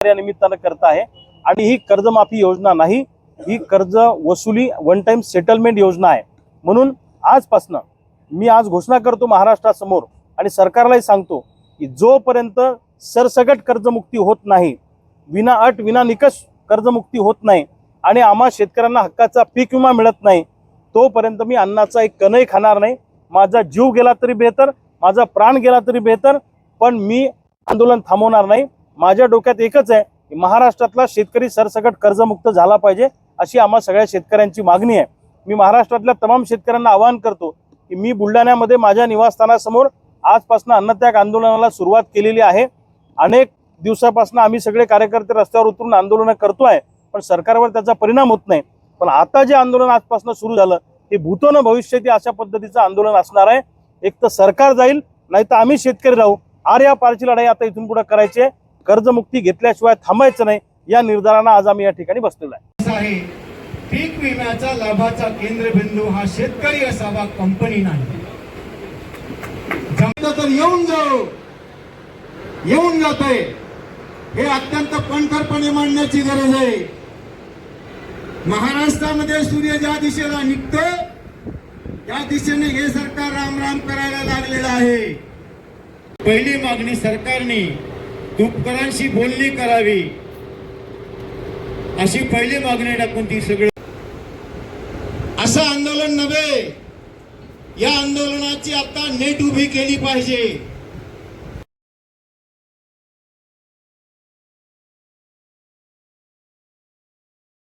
या निमित्तानं करत आहे। आणि ही कर्जमाफी योजना नाही, ही कर्ज वसुली वन टाइम सेटलमेंट योजना आहे। म्हणून आजपासून मी आज घोषणा करतो महाराष्ट्रासमोर आणि सरकारलाही सांगतो की जोपर्यंत सरसगट कर्जमुक्ती होत नाही, विना अट विना निकष कर्जमुक्ती होत नाही आणि आम्हा शेतकऱ्यांना हक्काचा पीक विमा मिळत नाही, तोपर्यंत मी अन्नाचा एक कणही खाणार नाही। माझा जीव गेला तरी बेहतर, माझा प्राण गेला तरी बेहतर, पण मी आंदोलन थांबवणार नाही। माझ्या डोक्यात एकच आहे की महाराष्ट्रातला शेतकरी सरसगट कर्जमुक्त झाला पाहिजे, अशी आम्हा सगळ्या शेतकऱ्यांची मागणी आहे। मी महाराष्ट्रातल्या तमाम शेतकऱ्यांना आवाहन करतो की मी बुलढाण्यामध्ये माझ्या निवासस्थानासमोर आजपासून अन्नत्याग आंदोलनाला सुरुवात केलेली आहे। अनेक दिवसापासून आम्ही सगळे कार्यकर्ते रस्त्यावर उतरून आंदोलन करतोय, पण सरकारवर त्याचा परिणाम होत नाही। पण आता जे आंदोलन आजपासून सुरू झालं ते भूतो न भविष्यती अशा पद्धतीचं आंदोलन असणार आहे। एक तर सरकार जाईल, नाही तर आम्ही शेतकरी राहू। आर पारची लढाई आता इथून पुढे करायची आहे। कर्जमुक्ती घेतल्याशिवाय थांबायचं नाही, या निर्धारानं आज आम्ही या ठिकाणी बसलेलो आहे। पीक विम्याचा लाभाचा केंद्रबिंदू हा शेतकरी असावा, कंपनी नाही। जमलं तर येऊन जाऊ, येऊन जाते हे अत्यंत कणखरपणे मांडण्याची गरज आहे। महाराष्ट्रामध्ये सूर्य ज्या दिशेला निघतो त्या दिशेने हे सरकार राम राम करायला लागलेलं आहे। पहिली मागणी सरकारने तुपकरांशी बोलणी करावी, अशी पहिली मागणी टाकून ती सगळं असं आंदोलन नव्हे, या आंदोलनाची आता नेट उभी केली पाहिजे।